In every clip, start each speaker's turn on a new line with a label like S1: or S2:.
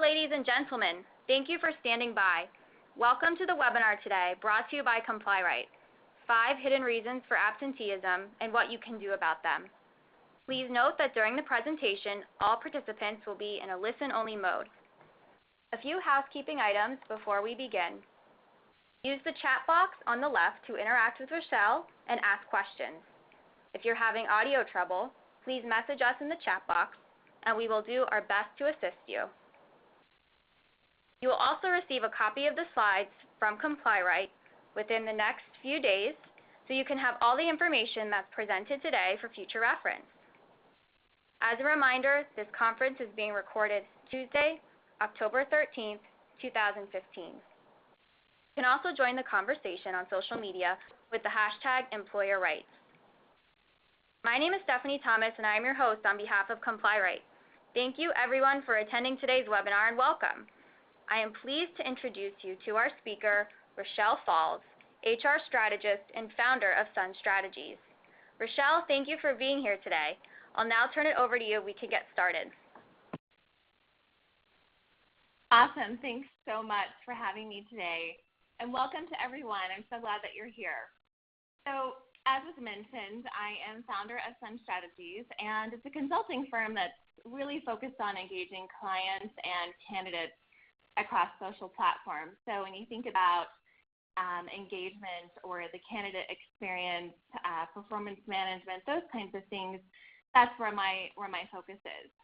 S1: ladies and gentlemen. Thank you for standing by. Welcome to the webinar today, brought to you by ComplyRight, 5 hidden reasons for absenteeism and what you can do about them. Please note that during the presentation, all participants will be in a listen-only mode. A few housekeeping items before we begin. Use the chat box on the left to interact with Rochelle and ask questions. If you're having audio trouble, please message us in the chat box, and we will do our best to assist you. You will also receive a copy of the slides from ComplyRight within the next few days, so you can have all the information that's presented today for future reference. As a reminder, this conference is being recorded Tuesday, October 13th, 2015. You can also join the conversation on social media with the hashtag #EmployerRights. My name is Stephanie Thomas, and I am your host on behalf of ComplyRight. Thank you, everyone, for attending today's webinar, and welcome. I am pleased to introduce you to our speaker, Rochelle Falls, HR strategist and founder of Sun Strategies. Rochelle, thank you for being here today. I'll now turn it over to you. We can get started.
S2: Awesome. Thanks so much for having me today. And welcome to everyone. I'm so glad that you're here. So, as was mentioned, I am founder of Sun Strategies, and it's a consulting firm that's really focused on engaging clients and candidates across social platforms. So when you think about engagement or the candidate experience, performance management, those kinds of things, that's where my focus is.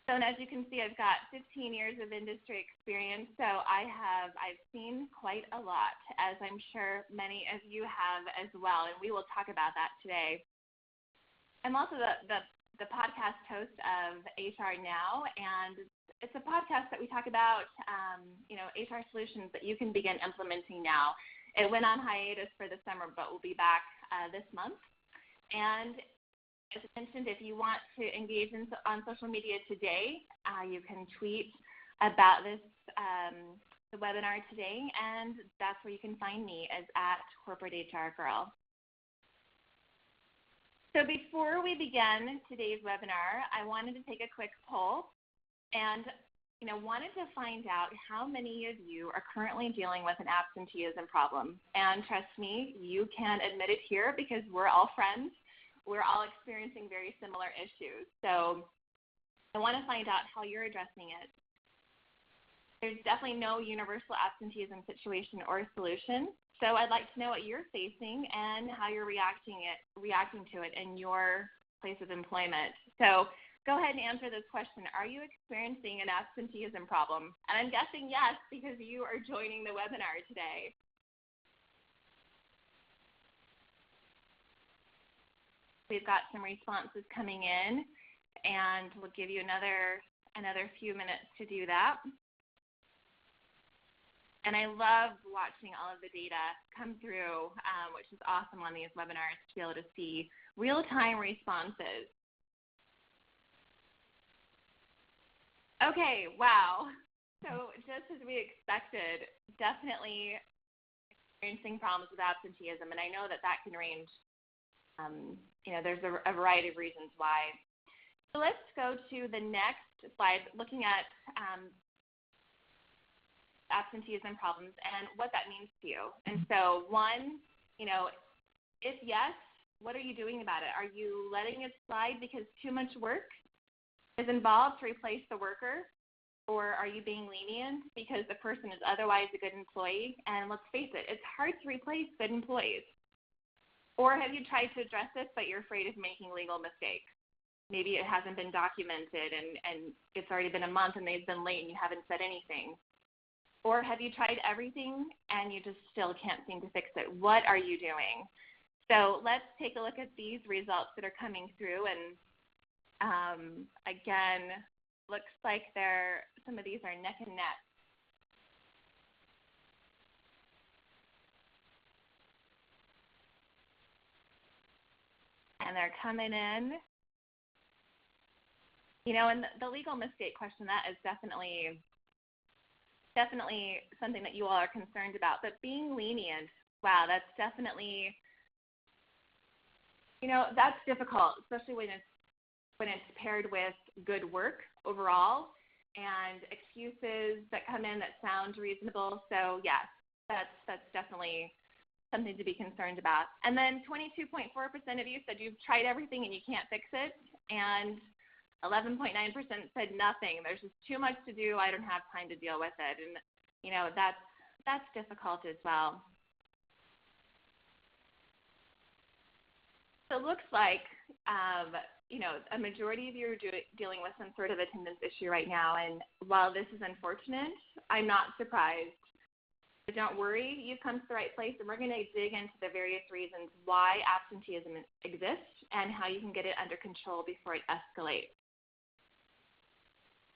S2: So, and as you can see, I've got 15 years of industry experience, so I've seen quite a lot, as I'm sure many of you have as well, and we will talk about that today. I'm also the podcast host of HR Now, and it's a podcast that we talk about, HR solutions that you can begin implementing now. It went on hiatus for the summer, but we'll be back this month. And as mentioned, if you want to engage on social media today, you can tweet about this the webinar today, and that's where you can find me, as @CorporateHRGirl. So before we begin today's webinar, I wanted to take a quick poll and wanted to find out how many of you are currently dealing with an absenteeism problem. And trust me, you can admit it here because we're all friends. We're all experiencing very similar issues. So I want to find out how you're addressing it. There's definitely no universal absenteeism situation or solution. So I'd like to know what you're facing and how you're reacting to it in your place of employment. So go ahead and answer this question. Are you experiencing an absenteeism problem? And I'm guessing yes, because you are joining the webinar today. We've got some responses coming in, and we'll give you another few minutes to do that. And I love watching all of the data come through, which is awesome on these webinars, to be able to see real-time responses. Okay, wow. So just as we expected, definitely experiencing problems with absenteeism, and I know that can range. There's a variety of reasons why. So let's go to the next slide, looking at absenteeism problems and what that means to you. And so one, if yes, what are you doing about it? Are you letting it slide because too much work is involved to replace the worker? Or are you being lenient because the person is otherwise a good employee? And let's face it, it's hard to replace good employees. Or have you tried to address this, but you're afraid of making legal mistakes? Maybe it hasn't been documented and it's already been a month and they've been late and you haven't said anything. Or have you tried everything and you just still can't seem to fix it? What are you doing? So let's take a look at these results that are coming through. And again, looks like some of these are neck and neck. And they're coming in. And the legal mistake question, that is definitely something that you all are concerned about. But being lenient, wow, that's definitely, that's difficult, especially when it's paired with good work overall and excuses that come in that sound reasonable. So yes, that's definitely something to be concerned about. And then 22.4% of you said you've tried everything and you can't fix it, and 11.9% said nothing. There's just too much to do. I don't have time to deal with it. And, you know, that's difficult as well. So it looks like, you know, a majority of you are dealing with some sort of attendance issue right now. And while this is unfortunate, I'm not surprised. But don't worry, you've come to the right place, and we're going to dig into the various reasons why absenteeism exists and how you can get it under control before it escalates.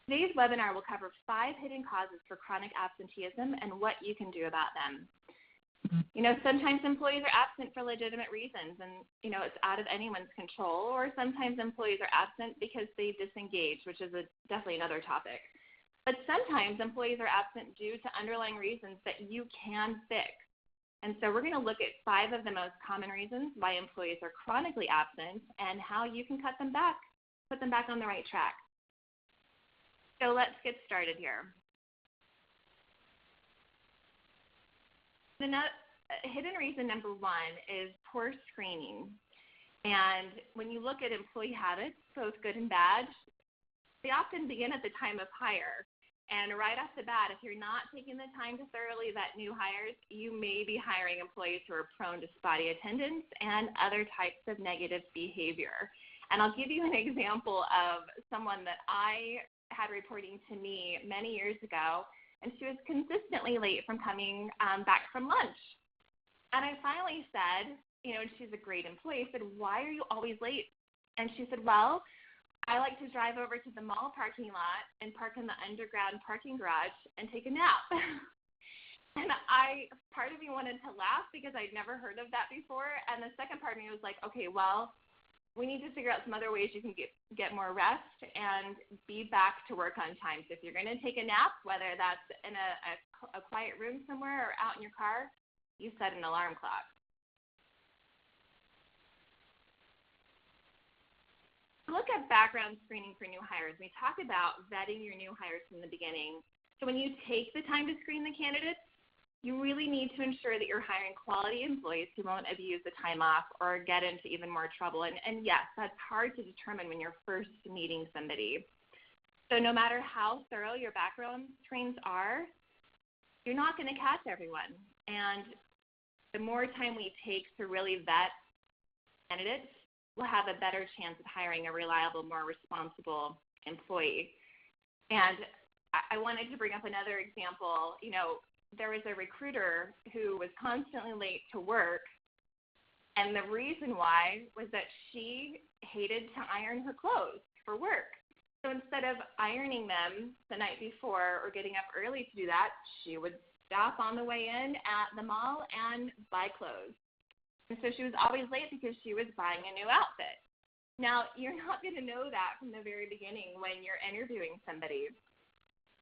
S2: Today's webinar will cover 5 hidden causes for chronic absenteeism and what you can do about them. You know, sometimes employees are absent for legitimate reasons, and, you know, it's out of anyone's control, or sometimes employees are absent because they disengage, which is definitely another topic. But sometimes employees are absent due to underlying reasons that you can fix. And so we're going to look at 5 of the most common reasons why employees are chronically absent and how you can cut them back, put them back on the right track. So let's get started here. Hidden reason number 1 is poor screening. And when you look at employee habits, both good and bad, they often begin at the time of hire. And right off the bat, if you're not taking the time to thoroughly vet new hires, you may be hiring employees who are prone to spotty attendance and other types of negative behavior. And I'll give you an example of someone that I had reporting to me many years ago, and she was consistently late from coming back from lunch. And I finally said, you know, she's a great employee. I said, why are you always late? And she said, well, I like to drive over to the mall parking lot and park in the underground parking garage and take a nap. And part of me wanted to laugh because I'd never heard of that before. And the second part of me was like, okay, well, we need to figure out some other ways you can get more rest and be back to work on time. So if you're going to take a nap, whether that's in a quiet room somewhere or out in your car, you set an alarm clock. Look at background screening for new hires. We talk about vetting your new hires from the beginning. So when you take the time to screen the candidates, you really need to ensure that you're hiring quality employees who won't abuse the time off or get into even more trouble. And yes, that's hard to determine when you're first meeting somebody. So no matter how thorough your background screens are, you're not going to catch everyone. And the more time we take to really vet candidates, we'll have a better chance of hiring a reliable, more responsible employee. And I wanted to bring up another example. You know, there was a recruiter who was constantly late to work, and the reason why was that she hated to iron her clothes for work. So instead of ironing them the night before or getting up early to do that, she would stop on the way in at the mall and buy clothes. And so she was always late because she was buying a new outfit. Now, you're not going to know that from the very beginning when you're interviewing somebody.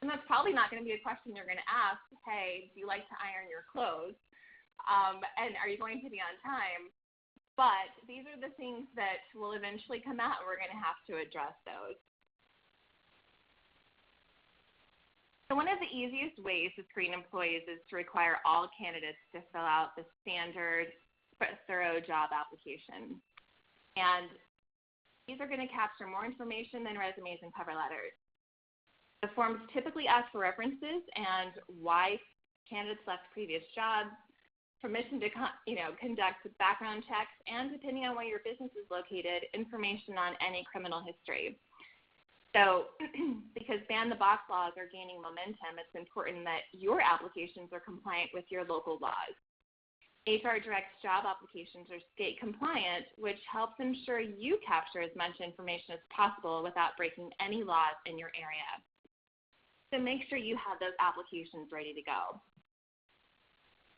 S2: And that's probably not going to be a question you're going to ask, hey, do you like to iron your clothes? And are you going to be on time? But these are the things that will eventually come out, and we're going to have to address those. So one of the easiest ways to screen employees is to require all candidates to fill out the standard thorough job application. And these are going to capture more information than resumes and cover letters. The forms typically ask for references and why candidates left previous jobs, permission to conduct background checks, and depending on where your business is located, information on any criminal history. So because ban-the-box laws are gaining momentum, it's important that your applications are compliant with your local laws. HR Direct's job applications are state compliant, which helps ensure you capture as much information as possible without breaking any laws in your area. So make sure you have those applications ready to go.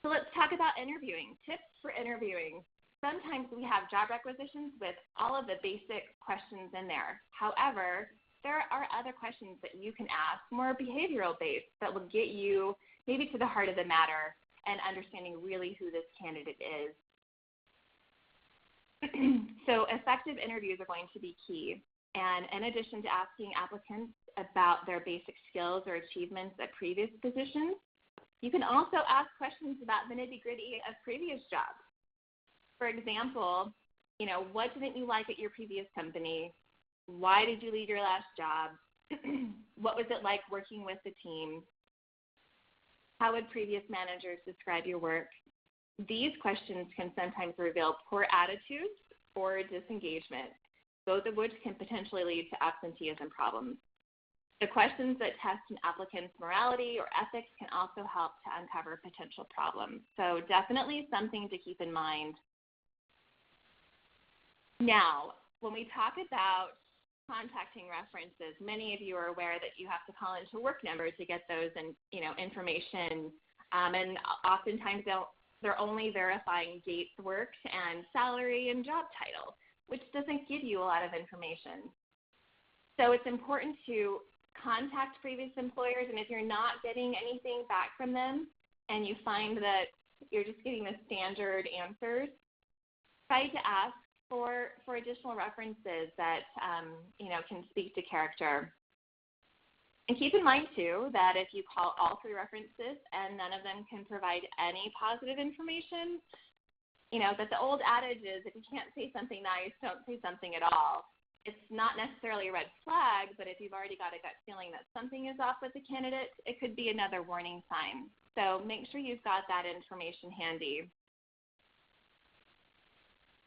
S2: So let's talk about interviewing. Tips for interviewing. Sometimes we have job requisitions with all of the basic questions in there. However, there are other questions that you can ask, more behavioral based, that will get you maybe to the heart of the matter and understanding really who this candidate is. So effective interviews are going to be key. And in addition to asking applicants about their basic skills or achievements at previous positions, you can also ask questions about the nitty-gritty of previous jobs. For example, what didn't you like at your previous company? Why did you leave your last job? What was it like working with the team? How would previous managers describe your work? These questions can sometimes reveal poor attitudes or disengagement, both of which can potentially lead to absenteeism problems. The questions that test an applicant's morality or ethics can also help to uncover potential problems. So definitely something to keep in mind. Now, when we talk about contacting references, many of you are aware that you have to call into work number to get those information, and oftentimes they're only verifying dates worked and salary and job title, which doesn't give you a lot of information. So it's important to contact previous employers, and if you're not getting anything back from them and you find that you're just getting the standard answers, try to ask for additional references that can speak to character. And keep in mind, too, that if you call all 3 references and none of them can provide any positive information, that the old adage is if you can't say something nice, don't say something at all. It's not necessarily a red flag, but if you've already got a gut feeling that something is off with the candidate, it could be another warning sign. So make sure you've got that information handy.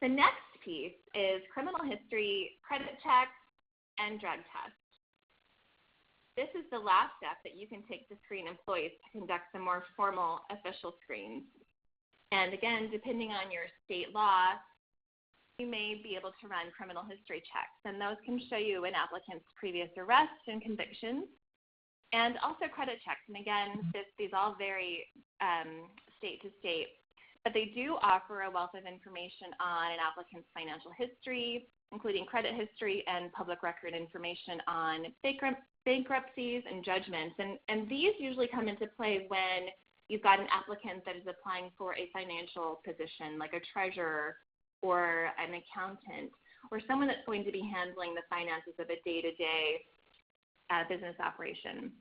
S2: The next piece is criminal history, credit checks, and drug tests. This is the last step that you can take to screen employees to conduct the more formal official screens. And again, depending on your state law, you may be able to run criminal history checks, and those can show you an applicant's previous arrests and convictions, and also credit checks. And again, these all vary state to state, but they do offer a wealth of information on an applicant's financial history, including credit history and public record information on bankruptcies and judgments. And these usually come into play when you've got an applicant that is applying for a financial position, like a treasurer or an accountant, or someone that's going to be handling the finances of a day-to-day business operation.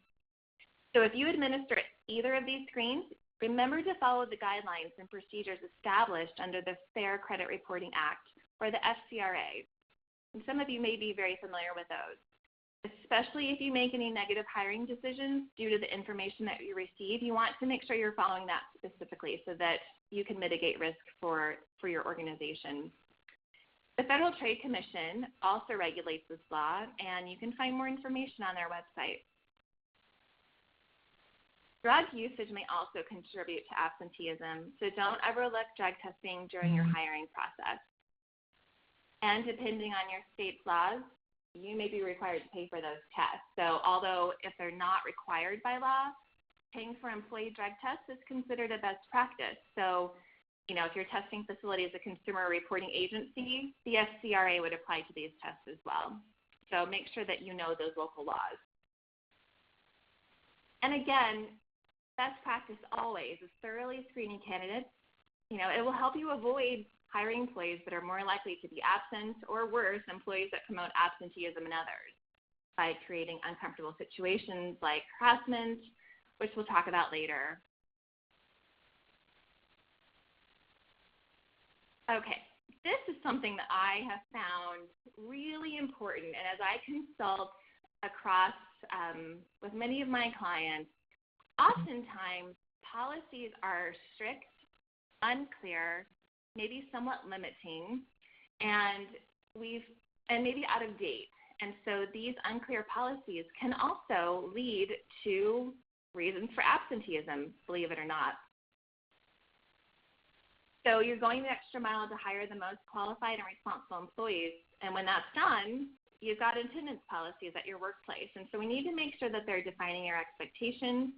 S2: So if you administer either of these screens, remember to follow the guidelines and procedures established under the Fair Credit Reporting Act, or the FCRA. And some of you may be very familiar with those, especially if you make any negative hiring decisions due to the information that you receive. You want to make sure you're following that specifically so that you can mitigate risk for your organization. The Federal Trade Commission also regulates this law, and you can find more information on their website. Drug usage may also contribute to absenteeism, so don't overlook drug testing during your hiring process. And depending on your state's laws, you may be required to pay for those tests. So although if they're not required by law, paying for employee drug tests is considered a best practice. So, if your testing facility is a consumer reporting agency, the FCRA would apply to these tests as well. So make sure that you know those local laws. And again, best practice always is thoroughly screening candidates. It will help you avoid hiring employees that are more likely to be absent, or worse, employees that promote absenteeism in others, by creating uncomfortable situations like harassment, which we'll talk about later. Okay, this is something that I have found really important, and as I consult across with many of my clients, oftentimes policies are strict, unclear, maybe somewhat limiting, and maybe out of date. And so these unclear policies can also lead to reasons for absenteeism, believe it or not. So you're going the extra mile to hire the most qualified and responsible employees, and when that's done, you've got attendance policies at your workplace. And so we need to make sure that they're defining your expectations,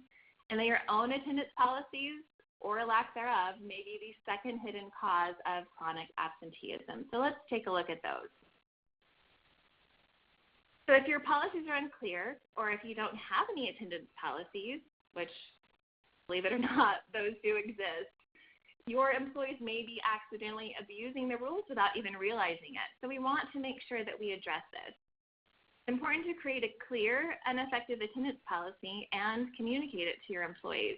S2: and that your own attendance policies, or lack thereof, may be the second hidden cause of chronic absenteeism. So let's take a look at those. So if your policies are unclear, or if you don't have any attendance policies, which, believe it or not, those do exist, your employees may be accidentally abusing the rules without even realizing it. So we want to make sure that we address this. It's important to create a clear and effective attendance policy and communicate it to your employees.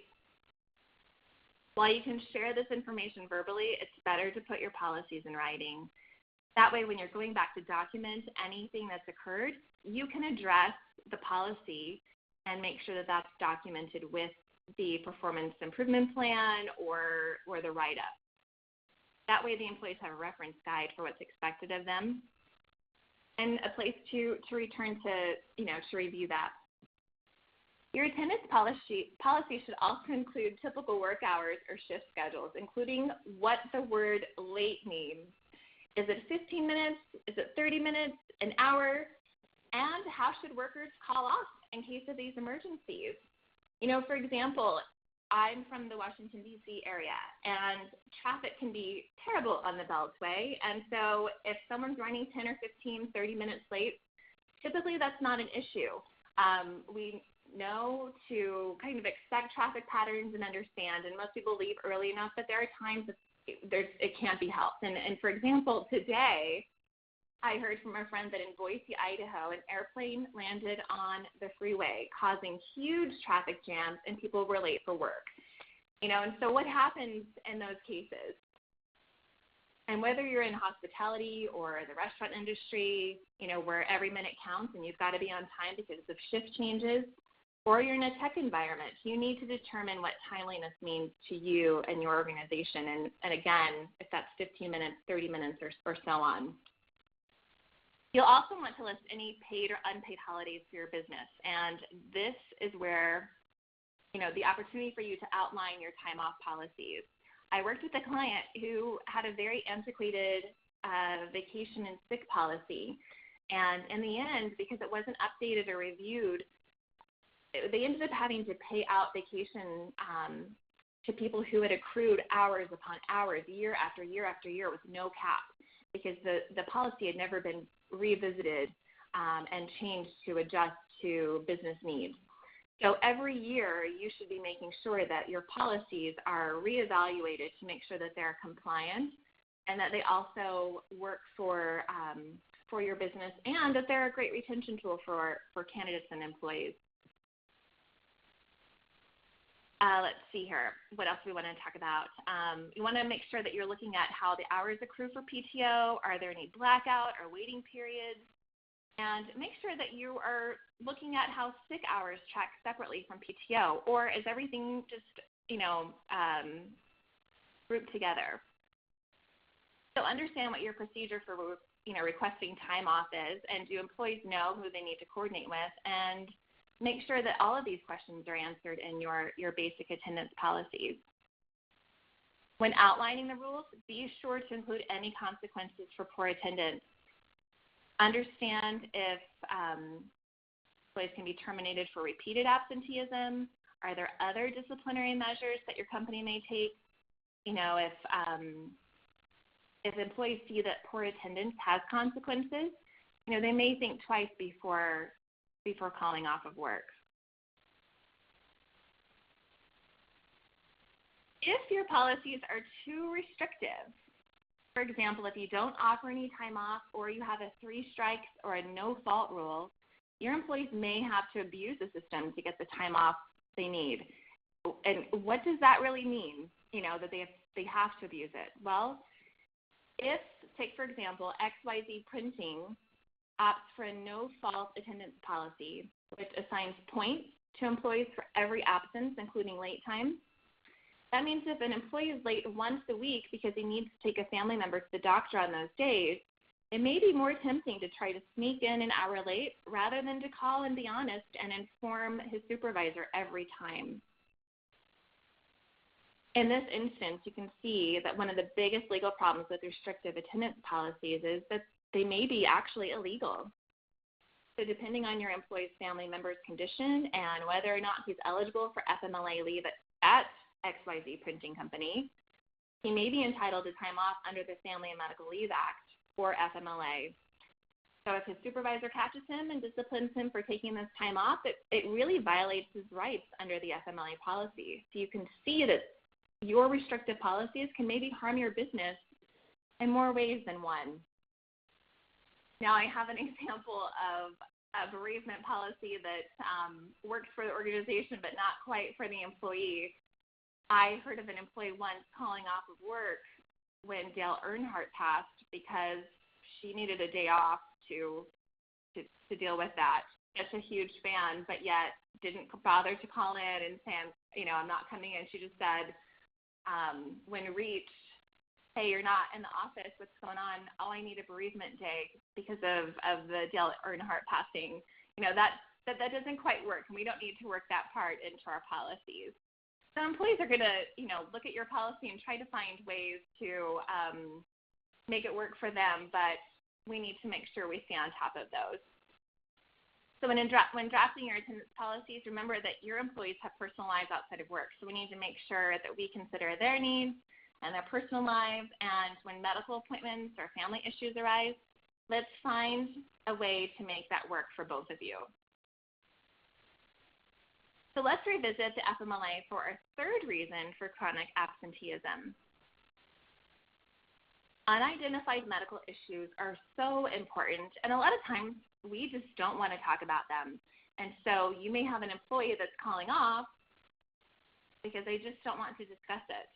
S2: While you can share this information verbally, it's better to put your policies in writing. That way, when you're going back to document anything that's occurred, you can address the policy and make sure that that's documented with the performance improvement plan or the write-up. That way, the employees have a reference guide for what's expected of them and a place to return to review that. Your attendance policy should also include typical work hours or shift schedules, including what the word late means. Is it 15 minutes? Is it 30 minutes? An hour? And how should workers call off in case of these emergencies? For example, I'm from the Washington, D.C. area, and traffic can be terrible on the Beltway. And so if someone's running 10 or 15, 30 minutes late, typically that's not an issue. We know to kind of expect traffic patterns and understand, and most people leave early enough, but there are times it can't be helped. And for example, today, I heard from a friend that in Boise, Idaho, an airplane landed on the freeway, causing huge traffic jams, and people were late for work. And so what happens in those cases? And whether you're in hospitality or the restaurant industry, where every minute counts and you've got to be on time because of shift changes, or you're in a tech environment, you need to determine what timeliness means to you and your organization. And again, if that's 15 minutes, 30 minutes, or so on. You'll also want to list any paid or unpaid holidays for your business. And this is where, the opportunity for you to outline your time off policies. I worked with a client who had a very antiquated vacation and sick policy. And in the end, because it wasn't updated or reviewed, they ended up having to pay out vacation to people who had accrued hours upon hours, year after year after year, with no cap, because the policy had never been revisited and changed to adjust to business needs. So every year, you should be making sure that your policies are reevaluated to make sure that they're compliant and that they also work for your business and that they're a great retention tool for candidates and employees. Let's see here. What else do we want to talk about? You want to make sure that you're looking at how the hours accrue for PTO. Are there any blackout or waiting periods? And make sure that you are looking at how sick hours track separately from PTO, or is everything just, grouped together? So understand what your procedure for, requesting time off is, and do employees know who they need to coordinate with, and make sure that all of these questions are answered in your basic attendance policies. When outlining the rules, be sure to include any consequences for poor attendance. Understand if employees can be terminated for repeated absenteeism. Are there other disciplinary measures that your company may take? If employees see that poor attendance has consequences, they may think twice before calling off of work. If your policies are too restrictive, for example, if you don't offer any time off or you have a 3 strikes or a no-fault rule, your employees may have to abuse the system to get the time off they need. And what does that really mean, that they have to abuse it? Well, if, take for example, XYZ Printing opts for a no-fault attendance policy, which assigns points to employees for every absence, including late time. That means if an employee is late once a week because he needs to take a family member to the doctor on those days, it may be more tempting to try to sneak in an hour late rather than to call and be honest and inform his supervisor every time. In this instance, you can see that one of the biggest legal problems with restrictive attendance policies is that they may be actually illegal. So depending on your employee's family member's condition and whether or not he's eligible for FMLA leave at XYZ Printing Company, he may be entitled to time off under the Family and Medical Leave Act, or FMLA. So if his supervisor catches him and disciplines him for taking this time off, it really violates his rights under the FMLA policy. So you can see that your restrictive policies can maybe harm your business in more ways than one. Now I have an example of bereavement policy that works for the organization but not quite for the employee. I heard of an employee once calling off of work when Dale Earnhardt passed because she needed a day off to deal with that. Such a huge fan, but yet didn't bother to call in and say, I'm not coming in. She just said, when reached, hey, you're not in the office, what's going on? Oh, I need a bereavement day because of the Dale Earnhardt passing. That doesn't quite work, and we don't need to work that part into our policies. So employees are going to, look at your policy and try to find ways to make it work for them, but we need to make sure we stay on top of those. So when drafting your attendance policies, remember that your employees have personal lives outside of work. So we need to make sure that we consider their needs and their personal lives. And when medical appointments or family issues arise, let's find a way to make that work for both of you. So let's revisit the FMLA for our third reason for chronic absenteeism. Unidentified medical issues are so important, and a lot of times we just don't want to talk about them. And so you may have an employee that's calling off because they just don't want to discuss it.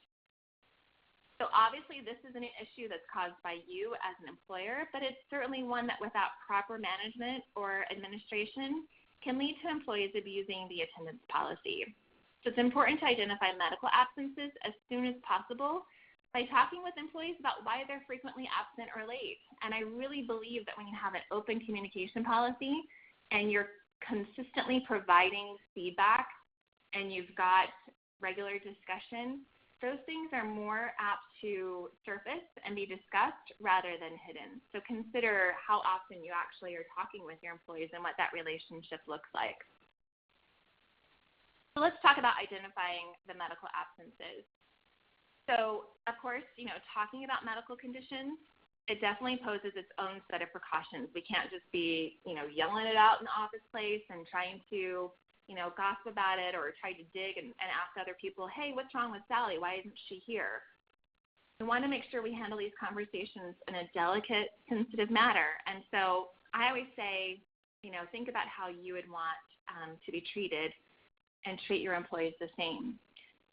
S2: So obviously this isn't an issue that's caused by you as an employer, but it's certainly one that without proper management or administration can lead to employees abusing the attendance policy. So it's important to identify medical absences as soon as possible by talking with employees about why they're frequently absent or late. And I really believe that when you have an open communication policy and you're consistently providing feedback and you've got regular discussion, those things are more apt to surface and be discussed rather than hidden. So consider how often you actually are talking with your employees and what that relationship looks like. So let's talk about identifying the medical absences. So, of course, talking about medical conditions, it definitely poses its own set of precautions. We can't just be, yelling it out in the office place and trying to, gossip about it or try to dig and ask other people, hey, what's wrong with Sally? Why isn't she here? We want to make sure we handle these conversations in a delicate, sensitive manner. And so I always say, think about how you would want to be treated and treat your employees the same.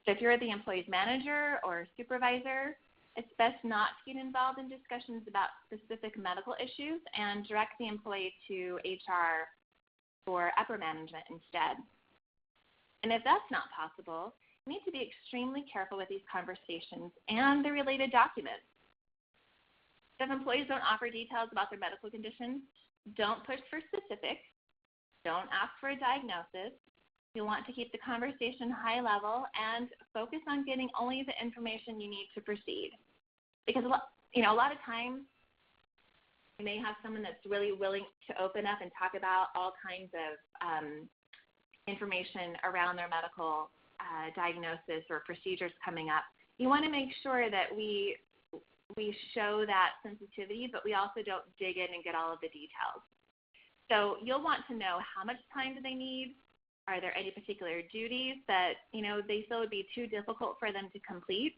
S2: So if you're the employee's manager or supervisor, it's best not to get involved in discussions about specific medical issues and direct the employee to HR or upper management instead. And if that's not possible, you need to be extremely careful with these conversations and the related documents. If employees don't offer details about their medical conditions, don't push for specifics, don't ask for a diagnosis. You'll want to keep the conversation high level and focus on getting only the information you need to proceed. Because, a lot of times you may have someone that's really willing to open up and talk about all kinds of information around their medical diagnosis or procedures coming up. You want to make sure that we show that sensitivity, but we also don't dig in and get all of the details. So you'll want to know how much time do they need. Are there any particular duties that, they feel would be too difficult for them to complete?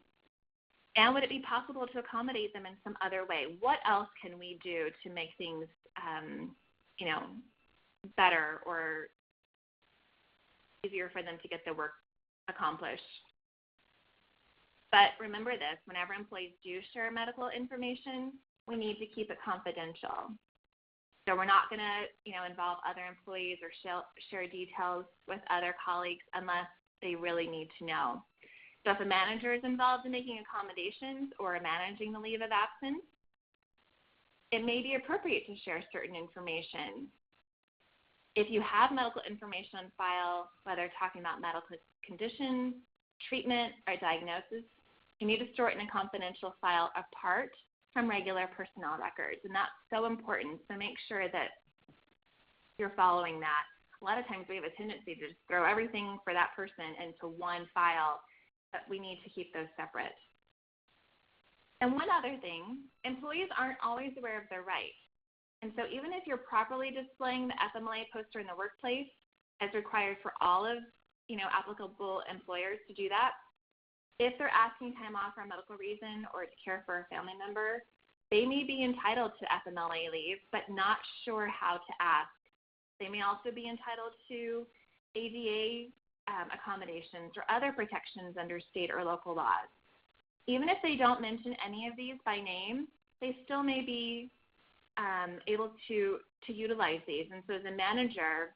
S2: And would it be possible to accommodate them in some other way? What else can we do to make things, better or easier for them to get their work accomplished? But remember this, whenever employees do share medical information, we need to keep it confidential. So we're not going to, involve other employees or share details with other colleagues unless they really need to know. So if a manager is involved in making accommodations or managing the leave of absence, it may be appropriate to share certain information. If you have medical information on file, whether talking about medical conditions, treatment, or diagnosis, you need to store it in a confidential file apart from regular personnel records, and that's so important. So make sure that you're following that. A lot of times we have a tendency to just throw everything for that person into one file, but we need to keep those separate. And one other thing, employees aren't always aware of their rights. And so even if you're properly displaying the FMLA poster in the workplace, as required for all of applicable employers to do that, if they're asking time off for a medical reason or to care for a family member, they may be entitled to FMLA leave, but not sure how to ask. They may also be entitled to ADA accommodations or other protections under state or local laws. Even if they don't mention any of these by name, they still may be able to utilize these. And so as a manager,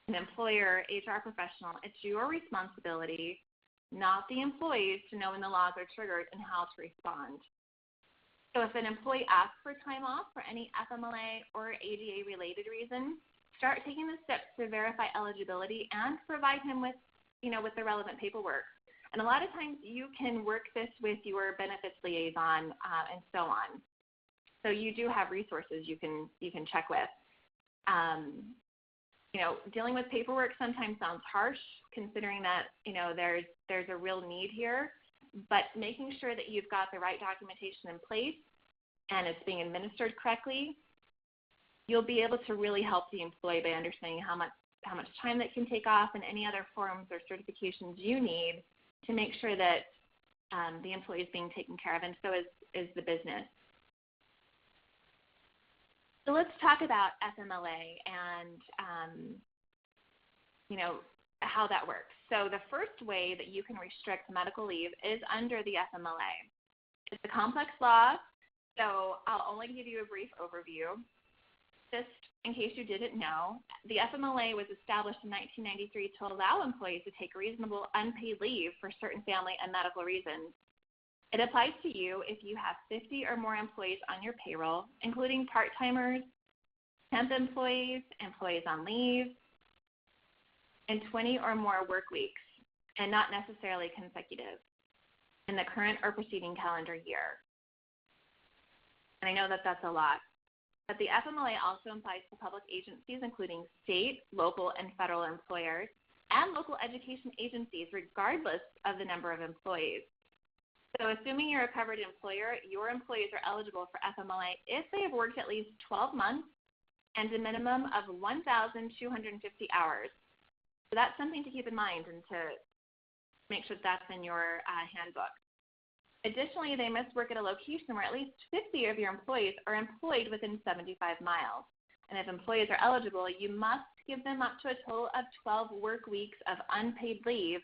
S2: an employer, HR professional, it's your responsibility, not the employees, to know when the laws are triggered and how to respond. So if an employee asks for time off for any FMLA or ADA-related reason, start taking the steps to verify eligibility and provide him with, with the relevant paperwork. And a lot of times you can work this with your benefits liaison and so on. So you do have resources you can check with. Dealing with paperwork sometimes sounds harsh, considering that there's a real need here. But making sure that you've got the right documentation in place and it's being administered correctly, you'll be able to really help the employee by understanding how much time that can take off and any other forms or certifications you need to make sure that the employee is being taken care of, and so is the business. So let's talk about FMLA and how that works. So the first way that you can restrict medical leave is under the FMLA. It's a complex law, so I'll only give you a brief overview. Just in case you didn't know, the FMLA was established in 1993 to allow employees to take reasonable unpaid leave for certain family and medical reasons. It applies to you if you have 50 or more employees on your payroll, including part-timers, temp employees, employees on leave, and 20 or more work weeks, and not necessarily consecutive, in the current or preceding calendar year. And I know that that's a lot. But the FMLA also applies to public agencies, including state, local, and federal employers, and local education agencies, regardless of the number of employees. So assuming you're a covered employer, your employees are eligible for FMLA if they have worked at least 12 months and a minimum of 1,250 hours. So that's something to keep in mind and to make sure that's in your handbook. Additionally, they must work at a location where at least 50 of your employees are employed within 75 miles. And if employees are eligible, you must give them up to a total of 12 work weeks of unpaid leave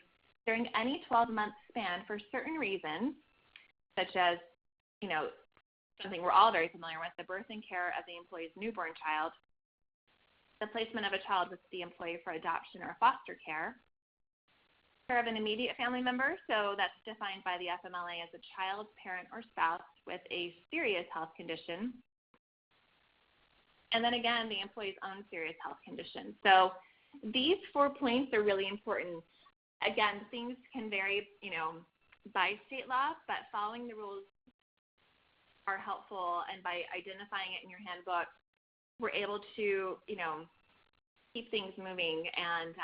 S2: during any 12-month span for certain reasons, such as, something we're all very familiar with, the birth and care of the employee's newborn child, the placement of a child with the employee for adoption or foster care of an immediate family member, so that's defined by the FMLA as a child, parent, or spouse with a serious health condition. And then again, the employee's own serious health condition. So these 4 points are really important. Again, things can vary, by state law, but following the rules are helpful, and by identifying it in your handbook, we're able to, keep things moving and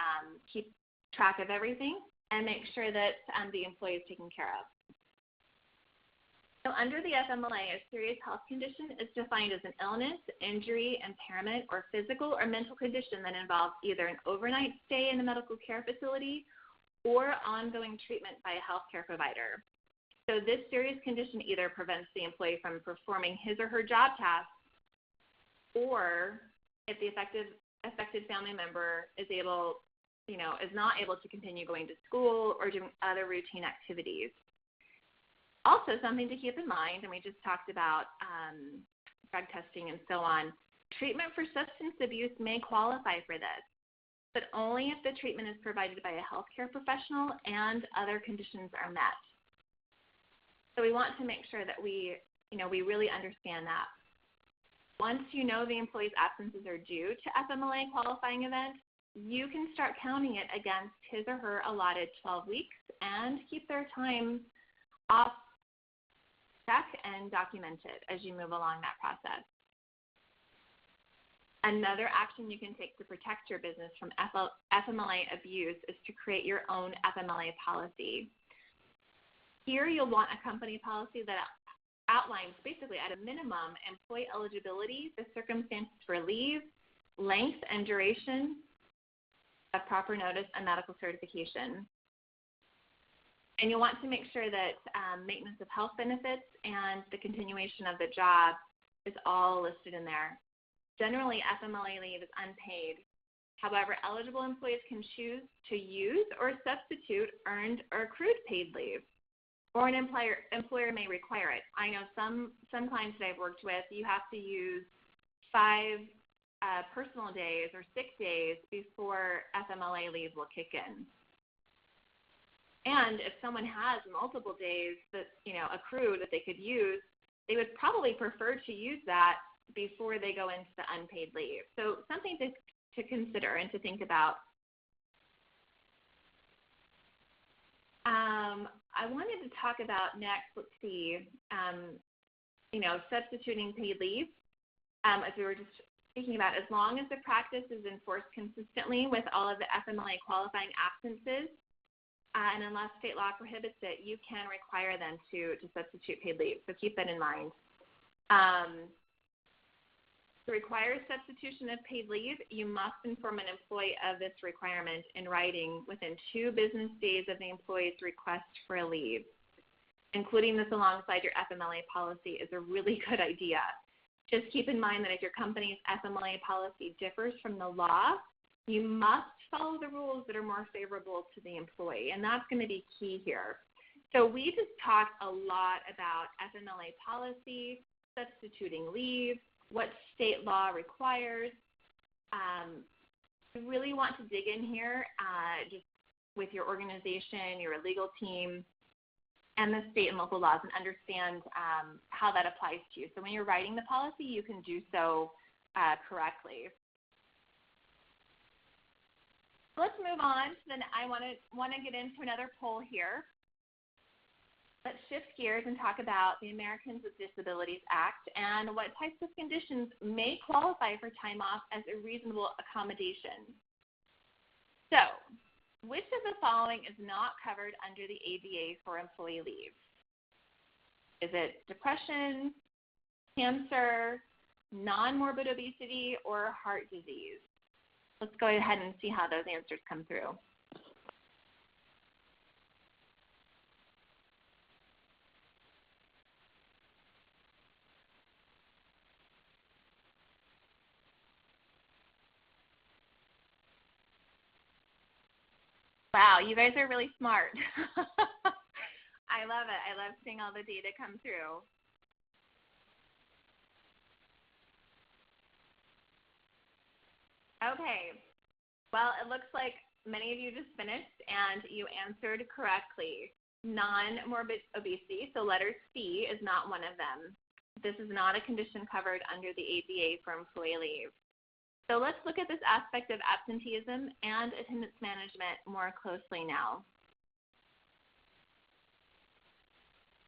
S2: keep track of everything and make sure that the employee is taken care of. So under the FMLA, a serious health condition is defined as an illness, injury, impairment, or physical or mental condition that involves either an overnight stay in a medical care facility or ongoing treatment by a healthcare provider. So this serious condition either prevents the employee from performing his or her job tasks, or if the affected family member is not able to continue going to school or doing other routine activities. Also, something to keep in mind, and we just talked about drug testing and so on, treatment for substance abuse may qualify for this, but only if the treatment is provided by a healthcare professional and other conditions are met. So we want to make sure that we really understand that. Once you know the employee's absences are due to FMLA qualifying event, you can start counting it against his or her allotted 12 weeks and keep their time off check and documented as you move along that process. Another action you can take to protect your business from FMLA abuse is to create your own FMLA policy. Here you'll want a company policy that outlines basically at a minimum employee eligibility, the circumstances for leave, length and duration of proper notice and medical certification. And you'll want to make sure that maintenance of health benefits and the continuation of the job is all listed in there. Generally, FMLA leave is unpaid. However, eligible employees can choose to use or substitute earned or accrued paid leave, or an employer may require it. I know some clients that I've worked with, you have to use 5 personal days or sick days before FMLA leave will kick in. And if someone has multiple days that, accrued that they could use, they would probably prefer to use that before they go into the unpaid leave. So something to consider and to think about. I wanted to talk about next, let's see, substituting paid leave. As we were just speaking about, as long as the practice is enforced consistently with all of the FMLA qualifying absences, and unless state law prohibits it, you can require them to substitute paid leave. So keep that in mind. To require substitution of paid leave, you must inform an employee of this requirement in writing within 2 business days of the employee's request for a leave. Including this alongside your FMLA policy is a really good idea. Just keep in mind that if your company's FMLA policy differs from the law, you must follow the rules that are more favorable to the employee, and that's going to be key here. So we just talked a lot about FMLA policy, substituting leave, what state law requires. You really want to dig in here just with your organization, your legal team, and the state and local laws, and understand how that applies to you. So when you're writing the policy, you can do so correctly. Let's move on. Then I want to get into another poll here. Let's shift gears and talk about the Americans with Disabilities Act and what types of conditions may qualify for time off as a reasonable accommodation. So, which of the following is not covered under the ADA for employee leave? Is it depression, cancer, non-morbid obesity, or heart disease? Let's go ahead and see how those answers come through. Wow, you guys are really smart. I love it. I love seeing all the data come through. Okay. Well, it looks like many of you just finished and you answered correctly. Non-morbid obesity, so letter C is not one of them. This is not a condition covered under the ADA for employee leave. So let's look at this aspect of absenteeism and attendance management more closely now.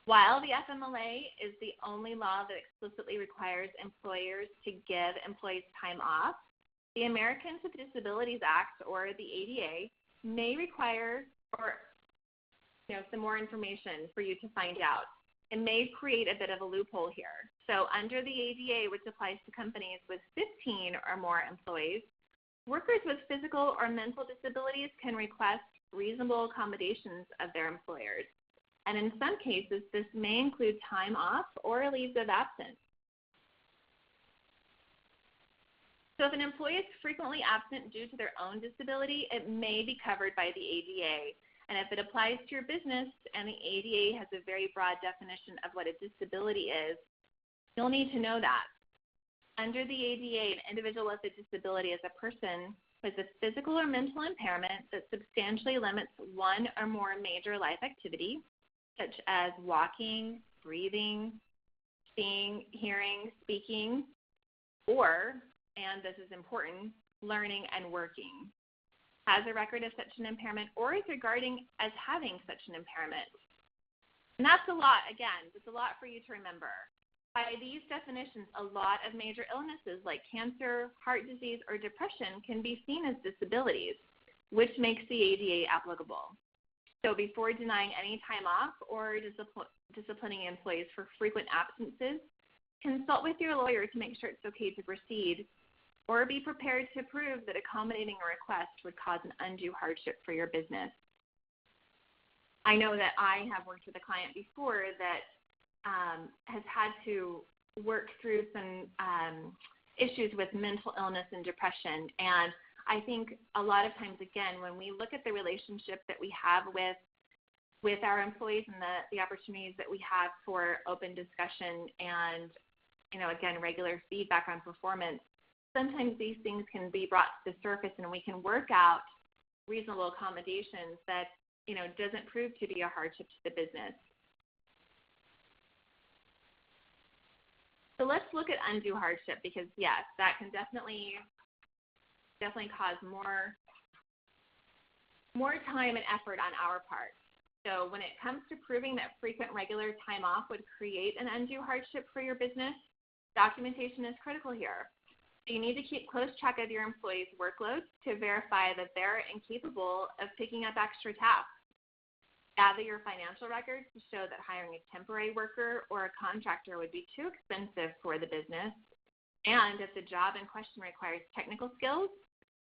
S2: While the FMLA is the only law that explicitly requires employers to give employees time off, the Americans with Disabilities Act, or the ADA, may require some more information for you to find out. It may create a bit of a loophole here. So under the ADA, which applies to companies with 15 or more employees, workers with physical or mental disabilities can request reasonable accommodations of their employers. And in some cases, this may include time off or leaves of absence. So if an employee is frequently absent due to their own disability, it may be covered by the ADA. And if it applies to your business and the ADA has a very broad definition of what a disability is, you'll need to know that. Under the ADA, an individual with a disability is a person with a physical or mental impairment that substantially limits one or more major life activity, such as walking, breathing, seeing, hearing, speaking, or, and this is important, learning and working. Has a record of such an impairment, or is regarding as having such an impairment. And that's a lot, again, it's a lot for you to remember. By these definitions, a lot of major illnesses like cancer, heart disease, or depression can be seen as disabilities, which makes the ADA applicable. So before denying any time off or disciplining employees for frequent absences, consult with your lawyer to make sure it's okay to proceed, or be prepared to prove that accommodating a request would cause an undue hardship for your business. I know that I have worked with a client before that has had to work through some issues with mental illness and depression. And I think a lot of times, again, when we look at the relationship that we have with our employees and the opportunities that we have for open discussion and, again, regular feedback on performance, sometimes these things can be brought to the surface and we can work out reasonable accommodations that, doesn't prove to be a hardship to the business. So let's look at undue hardship because, yes, that can definitely cause more time and effort on our part. So when it comes to proving that frequent regular time off would create an undue hardship for your business, documentation is critical here. You need to keep close track of your employees' workloads to verify that they're incapable of picking up extra tasks. Gather your financial records to show that hiring a temporary worker or a contractor would be too expensive for the business. And if the job in question requires technical skills,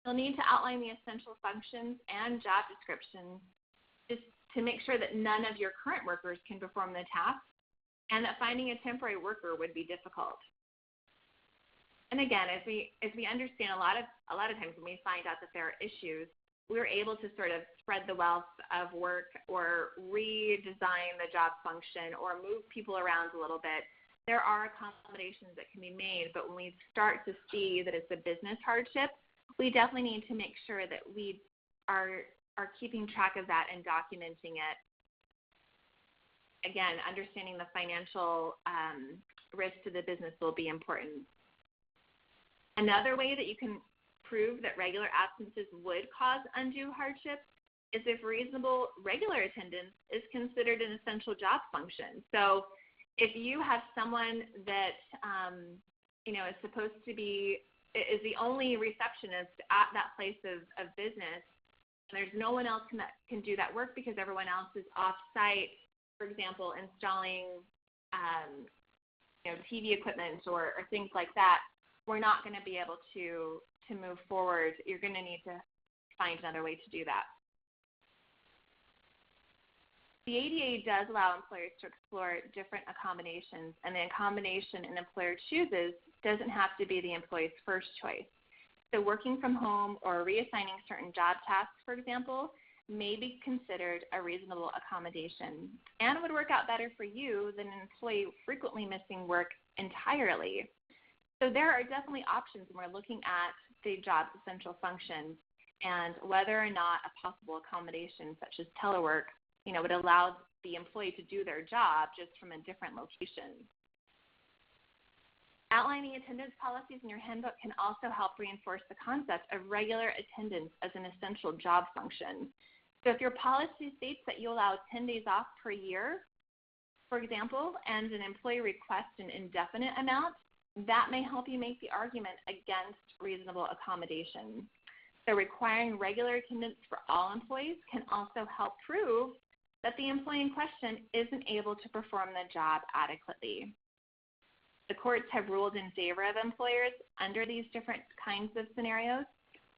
S2: you'll need to outline the essential functions and job descriptions just to make sure that none of your current workers can perform the task and that finding a temporary worker would be difficult. And again, as we understand, a lot of times when we find out that there are issues, we're able to sort of spread the wealth of work or redesign the job function or move people around a little bit. There are accommodations that can be made, but when we start to see that it's a business hardship, we definitely need to make sure that we are keeping track of that and documenting it. Again, understanding the financial risk to the business will be important. Another way that you can prove that regular absences would cause undue hardship is if reasonable regular attendance is considered an essential job function. So if you have someone that is supposed to be is the only receptionist at that place of business, and there's no one else that can do that work because everyone else is off-site, for example, installing TV equipment or things like that, we're not going to be able to move forward. You're going to need to find another way to do that. The ADA does allow employers to explore different accommodations, and the accommodation an employer chooses doesn't have to be the employee's first choice. So working from home or reassigning certain job tasks, for example, may be considered a reasonable accommodation and would work out better for you than an employee frequently missing work entirely. So there are definitely options when we're looking at the job's essential functions and whether or not a possible accommodation such as telework, would allow the employee to do their job just from a different location. Outlining attendance policies in your handbook can also help reinforce the concept of regular attendance as an essential job function. So if your policy states that you allow 10 days off per year, for example, and an employee requests an indefinite amount, that may help you make the argument against reasonable accommodation. So requiring regular attendance for all employees can also help prove that the employee in question isn't able to perform the job adequately. The courts have ruled in favor of employers under these different kinds of scenarios,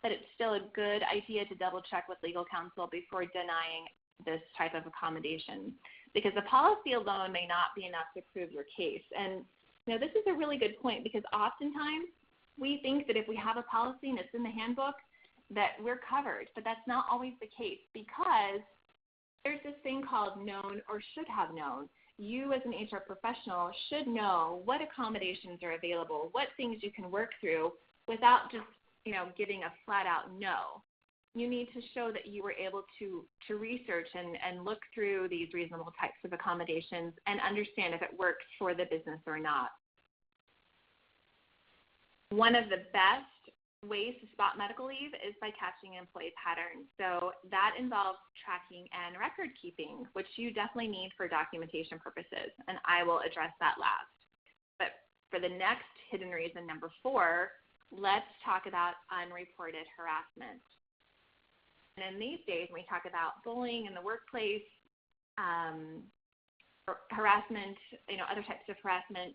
S2: but it's still a good idea to double check with legal counsel before denying this type of accommodation, because the policy alone may not be enough to prove your case. And this is a really good point, because oftentimes we think that if we have a policy and it's in the handbook that we're covered, but that's not always the case, because there's this thing called known or should have known. You as an HR professional should know what accommodations are available, what things you can work through without just, giving a flat out no. You need to show that you were able to research and look through these reasonable types of accommodations and understand if it works for the business or not. One of the best ways to spot medical leave is by catching employee patterns. So that involves tracking and record keeping, which you definitely need for documentation purposes, and I will address that last. But for the next hidden reason, number 4, let's talk about unreported harassment. And in these days, when we talk about bullying in the workplace, or harassment, other types of harassment,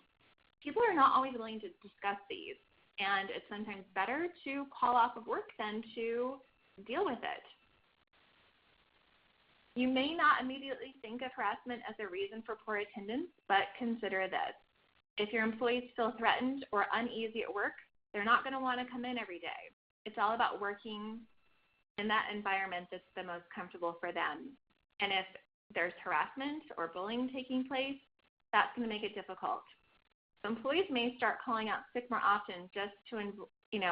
S2: people are not always willing to discuss these. And it's sometimes better to call off of work than to deal with it. You may not immediately think of harassment as a reason for poor attendance, but consider this. If your employees feel threatened or uneasy at work, They're not going to want to come in every day. It's all about working in that environment that's the most comfortable for them. And if there's harassment or bullying taking place, that's going to make it difficult. So employees may start calling out sick more often just to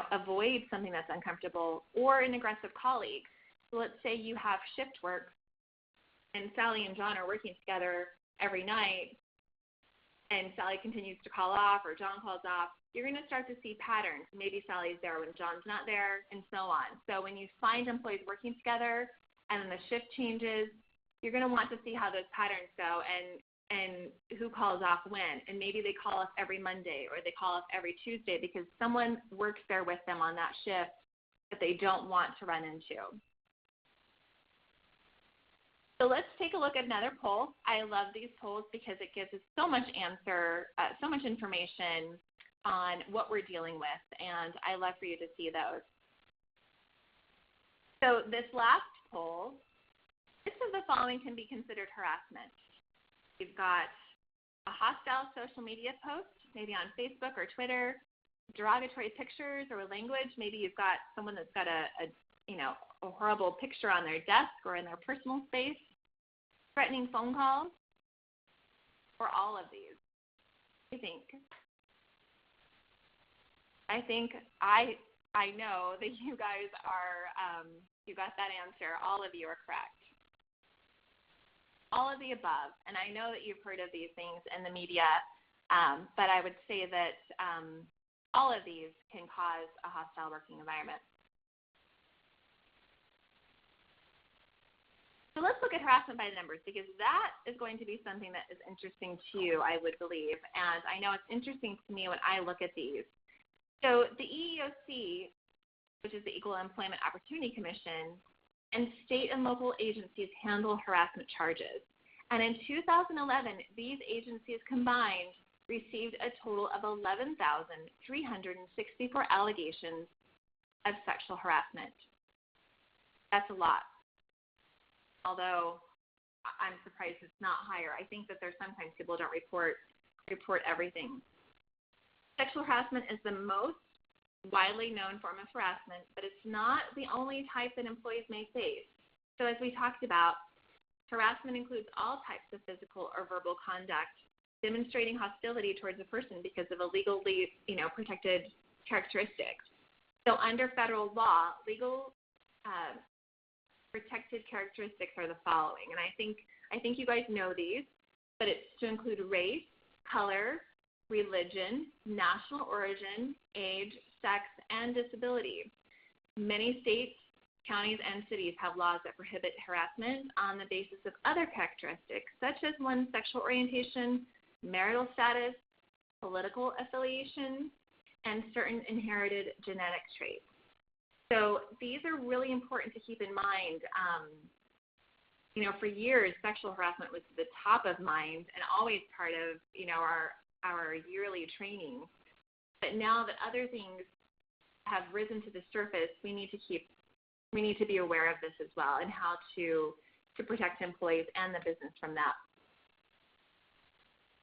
S2: avoid something that's uncomfortable, or an aggressive colleague. So let's say you have shift work and Sally and John are working together every night, and Sally continues to call off or John calls off. You're going to start to see patterns. Maybe Sally's there when John's not there, and so on. So when you find employees working together and then the shift changes, you're going to want to see how those patterns go and who calls off when. And maybe they call off every Monday or they call off every Tuesday because someone works there with them on that shift that they don't want to run into. So let's take a look at another poll. I love these polls because it gives us so much information on what we're dealing with, and I love for you to see those. So this last poll, which of the following can be considered harassment? We've got a hostile social media post, maybe on Facebook or Twitter, derogatory pictures or language. Maybe you've got someone that's got a horrible picture on their desk or in their personal space, threatening phone calls, or all of these. I think I know that you guys are, you got that answer. All of you are correct. All of the above. And I know that you've heard of these things in the media, but I would say that all of these can cause a hostile working environment. So let's look at harassment by the numbers, because that is going to be something that is interesting to you, I would believe. And I know it's interesting to me when I look at these. So the EEOC, which is the Equal Employment Opportunity Commission, and state and local agencies handle harassment charges. And in 2011, these agencies combined received a total of 11,364 allegations of sexual harassment. That's a lot. Although I'm surprised it's not higher. I think that there's sometimes people don't report everything. Sexual harassment is the most widely known form of harassment, but it's not the only type that employees may face. So as we talked about, harassment includes all types of physical or verbal conduct demonstrating hostility towards a person because of a legally, protected characteristics. So under federal law, legal protected characteristics are the following, and I think you guys know these, but it's to include race, color, religion, national origin, age, sex, and disability. Many states, counties, and cities have laws that prohibit harassment on the basis of other characteristics, such as one's sexual orientation, marital status, political affiliation, and certain inherited genetic traits. So these are really important to keep in mind. For years, sexual harassment was the top of mind and always part of, our yearly training. But now that other things have risen to the surface, we need to be aware of this as well and how to protect employees and the business from that.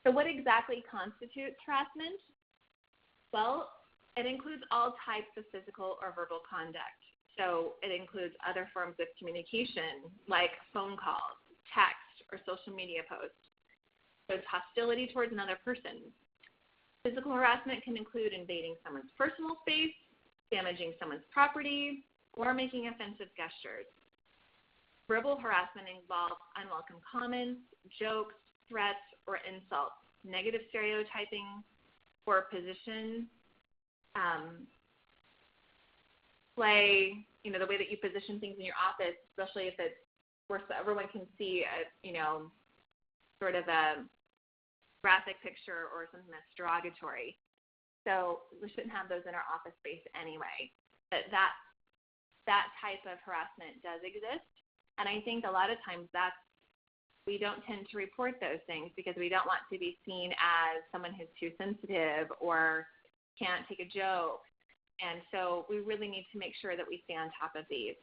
S2: So what exactly constitutes harassment? Well, it includes all types of physical or verbal conduct. So it includes other forms of communication like phone calls, text, or social media posts. So it's hostility towards another person. Physical harassment can include invading someone's personal space, damaging someone's property, or making offensive gestures. Verbal harassment involves unwelcome comments, jokes, threats, or insults, negative stereotyping, or position, play, the way that you position things in your office, especially if it's where everyone can see sort of a graphic picture or something that's derogatory. So we shouldn't have those in our office space anyway. But that type of harassment does exist, and I think a lot of times we don't tend to report those things because we don't want to be seen as someone who's too sensitive or can't take a joke. And so we really need to make sure that we stay on top of these.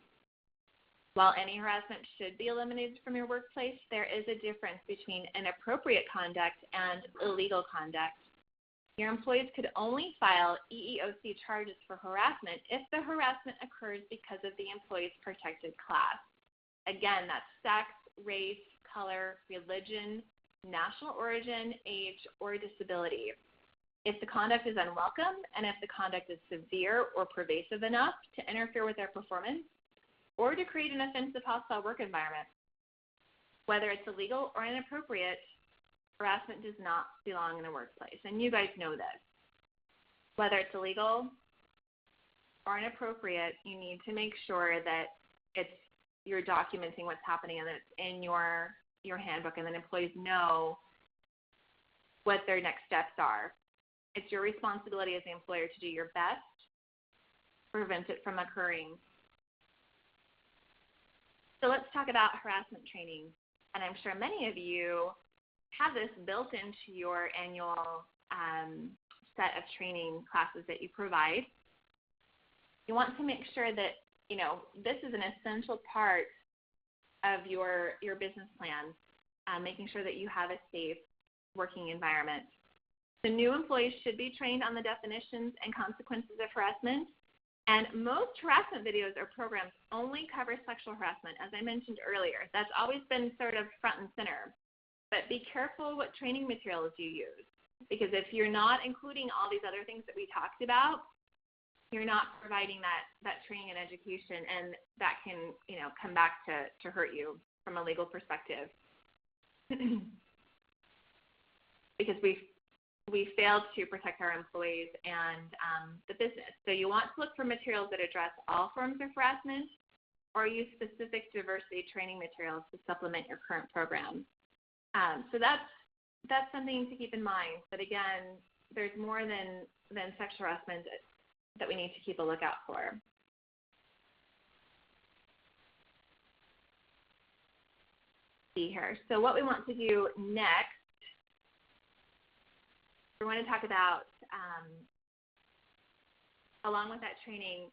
S2: While any harassment should be eliminated from your workplace, there is a difference between inappropriate conduct and illegal conduct. Your employees could only file EEOC charges for harassment if the harassment occurs because of the employee's protected class. Again, that's sex, race, color, religion, national origin, age, or disability. If the conduct is unwelcome and if the conduct is severe or pervasive enough to interfere with their performance or to create an offensive hostile work environment, whether it's illegal or inappropriate, harassment does not belong in the workplace. And you guys know this. Whether it's illegal or inappropriate, you need to make sure that you're documenting what's happening and that it's in your handbook, and then employees know what their next steps are. It's your responsibility as the employer to do your best to prevent it from occurring. So let's talk about harassment training. And I'm sure many of you have this built into your annual set of training classes that you provide. You want to make sure that, this is an essential part of your business plan, making sure that you have a safe working environment. The new employees should be trained on the definitions and consequences of harassment. And most harassment videos or programs only cover sexual harassment, as I mentioned earlier. That's always been sort of front and center. But be careful what training materials you use, because if you're not including all these other things that we talked about, you're not providing that training and education, and that can, come back to hurt you from a legal perspective. Because we failed to protect our employees and the business. So you want to look for materials that address all forms of harassment, or use specific diversity training materials to supplement your current program. So that's something to keep in mind. But again, there's more than sexual harassment that we need to keep a lookout for. See here. So what we want to do next, we want to talk about, along with that training,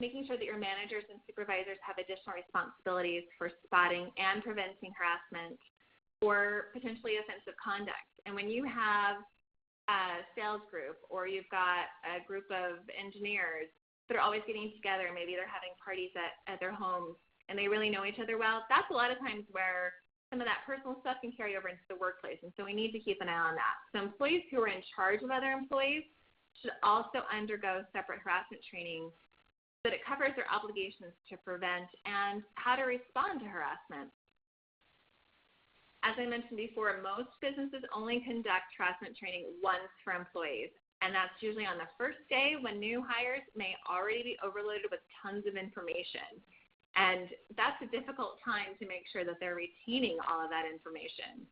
S2: making sure that your managers and supervisors have additional responsibilities for spotting and preventing harassment or potentially offensive conduct. And when you have a sales group, or you've got a group of engineers that are always getting together, maybe they're having parties at their homes, and they really know each other well, that's a lot of times where some of that personal stuff can carry over into the workplace, and so we need to keep an eye on that. So employees who are in charge of other employees should also undergo separate harassment training so that it covers their obligations to prevent and how to respond to harassment. As I mentioned before, most businesses only conduct harassment training once for employees, and that's usually on the first day when new hires may already be overloaded with tons of information. And that's a difficult time to make sure that they're retaining all of that information.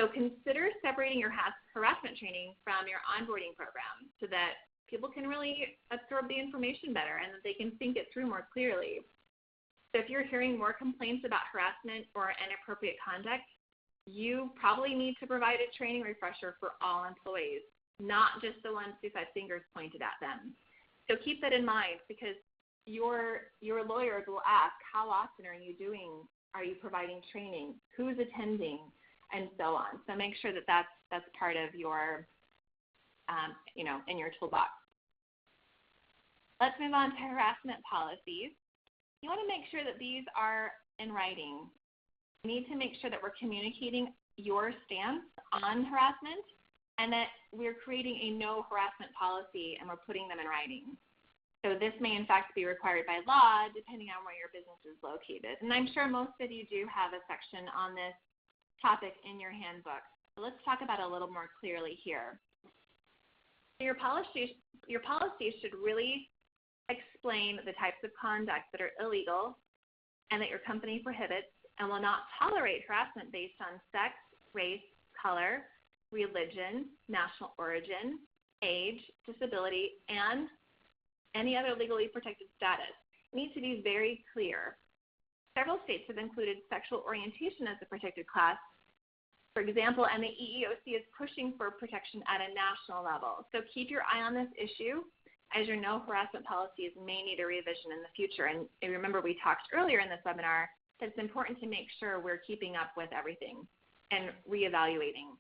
S2: So consider separating your harassment training from your onboarding program so that people can really absorb the information better and that they can think it through more clearly. So if you're hearing more complaints about harassment or inappropriate conduct, you probably need to provide a training refresher for all employees, not just the ones who've had fingers pointed at them. So keep that in mind, because your lawyers will ask, how often are you providing training? Who's attending? And so on. So make sure that that's part of your, in your toolbox. Let's move on to harassment policies. You want to make sure that these are in writing. We need to make sure that we're communicating your stance on harassment and that we're creating a no harassment policy and we're putting them in writing. So this may in fact be required by law depending on where your business is located. And I'm sure most of you do have a section on this topic in your handbook. So let's talk about it a little more clearly here. So your policies should really explain the types of conduct that are illegal and that your company prohibits and will not tolerate harassment based on sex, race, color, religion, national origin, age, disability, and any other legally protected status. It needs to be very clear. Several states have included sexual orientation as a protected class, for example, and the EEOC is pushing for protection at a national level. So keep your eye on this issue, as your no harassment policies may need a revision in the future. And remember, we talked earlier in this webinar that it's important to make sure we're keeping up with everything and reevaluating.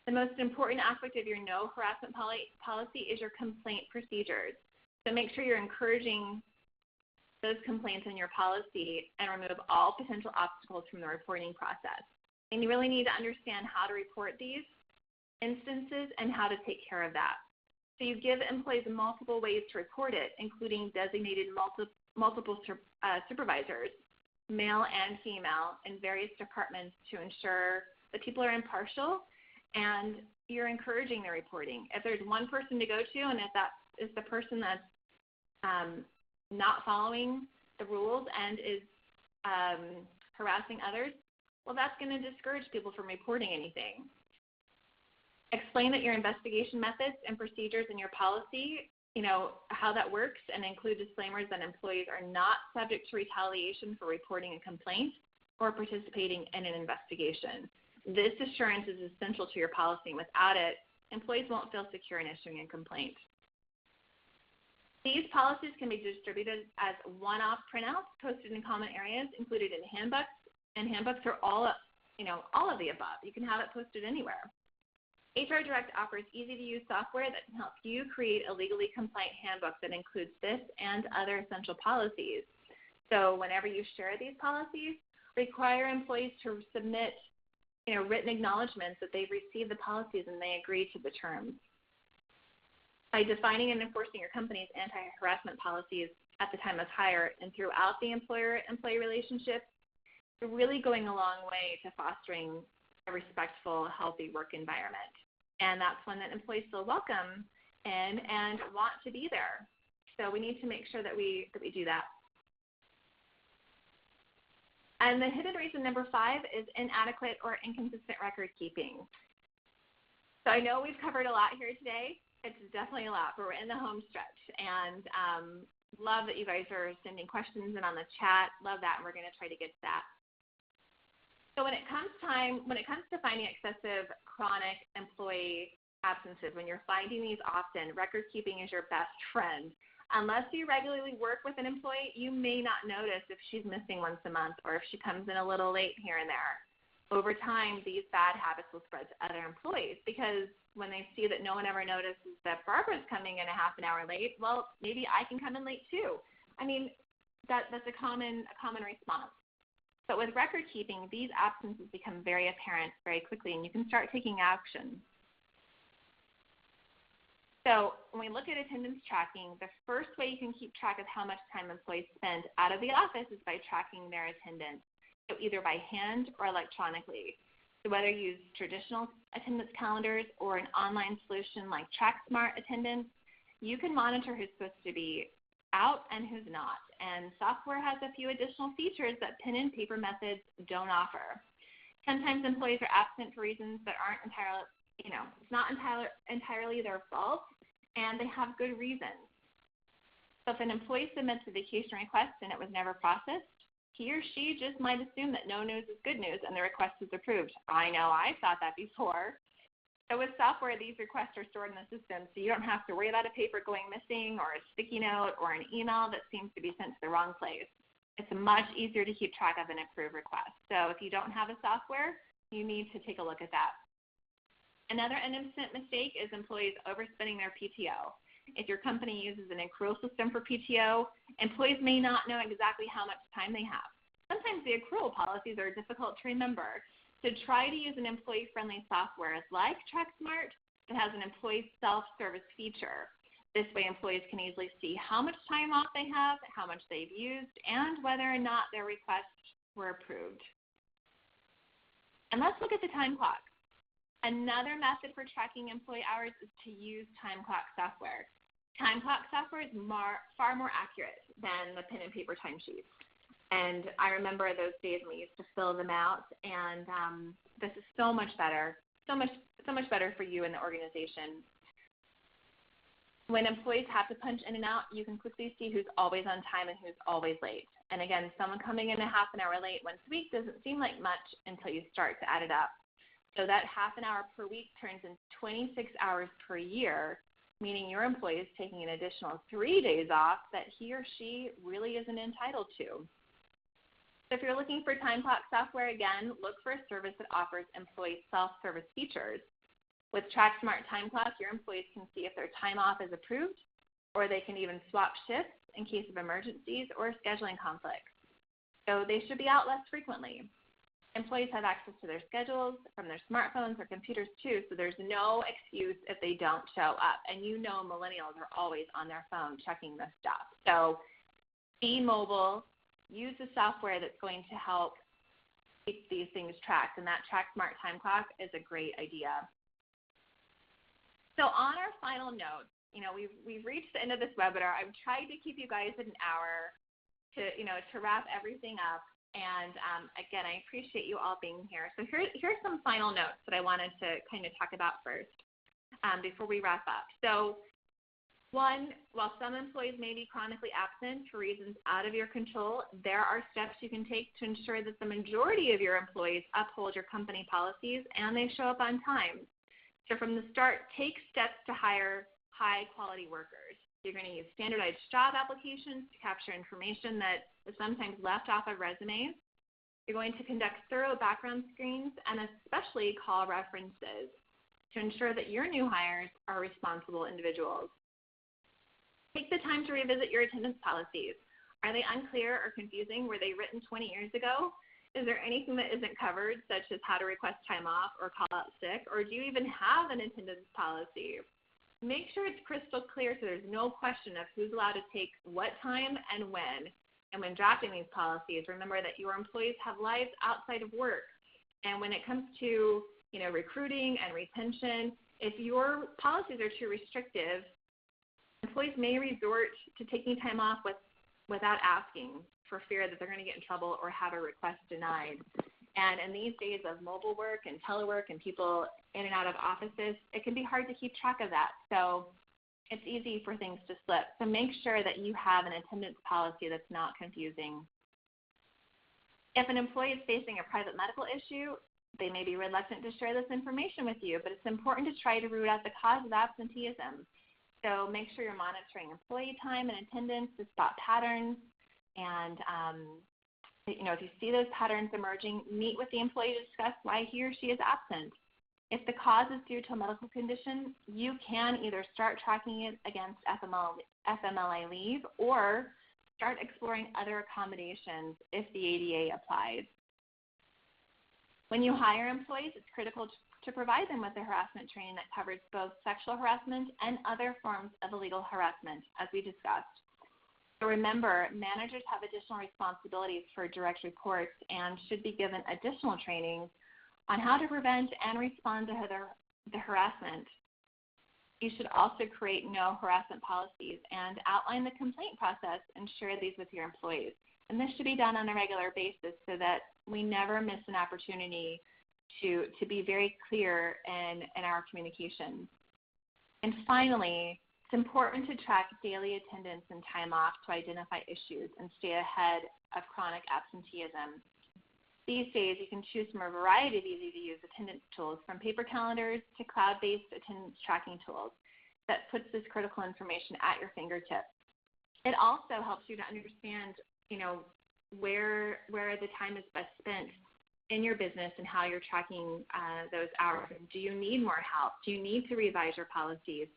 S2: The The most important aspect of your no harassment policy is your complaint procedures. So make sure you're encouraging those complaints in your policy and remove all potential obstacles from the reporting process. And you really need to understand how to report these instances and how to take care of that. So you give employees multiple ways to report it, including designated multiple supervisors, male and female, in various departments to ensure that people are impartial and you're encouraging the reporting. If there's one person to go to and if that is the person that's not following the rules and is harassing others, well, that's going to discourage people from reporting anything. Explain that your investigation methods and procedures in your policy, how that works, and include disclaimers that employees are not subject to retaliation for reporting a complaint or participating in an investigation. This assurance is essential to your policy, and without it, employees won't feel secure in issuing a complaint. These policies can be distributed as one-off printouts posted in common areas included in handbooks, and handbooks are all of the above. You can have it posted anywhere. HR Direct offers easy-to-use software that can help you create a legally compliant handbook that includes this and other essential policies. So whenever you share these policies, require employees to submit written acknowledgments that they've received the policies and they agree to the terms. By defining and enforcing your company's anti-harassment policies at the time of hire and throughout the employer-employee relationship, you're really going a long way to fostering a respectful, healthy work environment. And that's one that employees feel welcome in and want to be there. So we need to make sure that we do that. And the hidden reason number 5 is inadequate or inconsistent record keeping. So I know we've covered a lot here today. It's definitely a lot, but we're in the home stretch. And love that you guys are sending questions in on the chat. Love that, and we're going to try to get to that. So when it comes to finding excessive chronic employee absences, when you're finding these often, record keeping is your best friend. Unless you regularly work with an employee, you may not notice if she's missing once a month or if she comes in a little late here and there. Over time, these bad habits will spread to other employees because when they see that no one ever notices that Barbara's coming in a half an hour late, well, maybe I can come in late too. I mean, that's a common response. But with record keeping, these absences become very apparent very quickly, and you can start taking action. So when we look at attendance tracking, the first way you can keep track of how much time employees spend out of the office is by tracking their attendance, so either by hand or electronically. So whether you use traditional attendance calendars or an online solution like TrackSmart Attendance, you can monitor who's supposed to be out and who's not. And software has a few additional features that pen and paper methods don't offer. Sometimes employees are absent for reasons that aren't entirely, it's not entirely their fault, and they have good reasons. So if an employee submits a vacation request and it was never processed, he or she just might assume that no news is good news and the request is approved. I know, I thought that before. So with software, these requests are stored in the system, so you don't have to worry about a paper going missing or a sticky note or an email that seems to be sent to the wrong place. It's much easier to keep track of an approved request. So if you don't have a software, you need to take a look at that. Another innocent mistake is employees overspending their PTO. If your company uses an accrual system for PTO, employees may not know exactly how much time they have. Sometimes the accrual policies are difficult to remember. So try to use an employee-friendly software like TrackSmart that has an employee self-service feature. This way employees can easily see how much time off they have, how much they've used, and whether or not their requests were approved. And let's look at the time clock. Another method for tracking employee hours is to use time clock software. Time clock software is far more accurate than the pen and paper timesheets. And I remember those days when we used to fill them out, and this is so much better, so much better for you and the organization. When employees have to punch in and out, you can quickly see who's always on time and who's always late. And again, someone coming in a half an hour late once a week doesn't seem like much until you start to add it up. So that half an hour per week turns into 26 hours per year, meaning your employee is taking an additional 3 days off that he or she really isn't entitled to. So if you're looking for time clock software, again, look for a service that offers employee self-service features. With TrackSmart Time Clock, your employees can see if their time off is approved, or they can even swap shifts in case of emergencies or scheduling conflicts. So they should be out less frequently. Employees have access to their schedules from their smartphones or computers too, so there's no excuse if they don't show up. And you know millennials are always on their phone checking this stuff. So be mobile, use the software that's going to help keep these things tracked, and that TrackSmart Time Clock is a great idea. So on our final note, we've reached the end of this webinar. I've tried to keep you guys at an hour to wrap everything up. And again, I appreciate you all being here. So here's some final notes that I wanted to kind of talk about first before we wrap up. So one, while some employees may be chronically absent for reasons out of your control, there are steps you can take to ensure that the majority of your employees uphold your company policies and they show up on time. So from the start, take steps to hire high-quality workers. You're going to use standardized job applications to capture information that is sometimes left off of resumes. You're going to conduct thorough background screens and especially call references to ensure that your new hires are responsible individuals. Take the time to revisit your attendance policies. Are they unclear or confusing? Were they written 20 years ago? Is there anything that isn't covered, such as how to request time off or call out sick, or do you even have an attendance policy? Make sure it's crystal clear so there's no question of who's allowed to take what time and when. And when drafting these policies, remember that your employees have lives outside of work. And when it comes to recruiting and retention, if your policies are too restrictive, employees may resort to taking time off without asking, for fear that they're going to get in trouble or have a request denied. And in these days of mobile work and telework and people in and out of offices, it can be hard to keep track of that. So it's easy for things to slip. So make sure that you have an attendance policy that's not confusing. If an employee is facing a private medical issue, they may be reluctant to share this information with you, but it's important to try to root out the cause of absenteeism. So make sure you're monitoring employee time and attendance to spot patterns. And, if you see those patterns emerging, meet with the employee to discuss why he or she is absent. If the cause is due to a medical condition, you can either start tracking it against FMLA leave or start exploring other accommodations if the ADA applies. When you hire employees, it's critical to provide them with the harassment training that covers both sexual harassment and other forms of illegal harassment, as we discussed. So remember, managers have additional responsibilities for direct reports and should be given additional training on how to prevent and respond to the harassment. You should also create no-harassment policies and outline the complaint process and share these with your employees. And this should be done on a regular basis so that we never miss an opportunity to be very clear in our communication. And finally, it's important to track daily attendance and time off to identify issues and stay ahead of chronic absenteeism. These days, you can choose from a variety of easy-to-use attendance tools, from paper calendars to cloud-based attendance tracking tools that puts this critical information at your fingertips. It also helps you to understand, where the time is best spent in your business and how you're tracking those hours. Do you need more help? Do you need to revise your policies?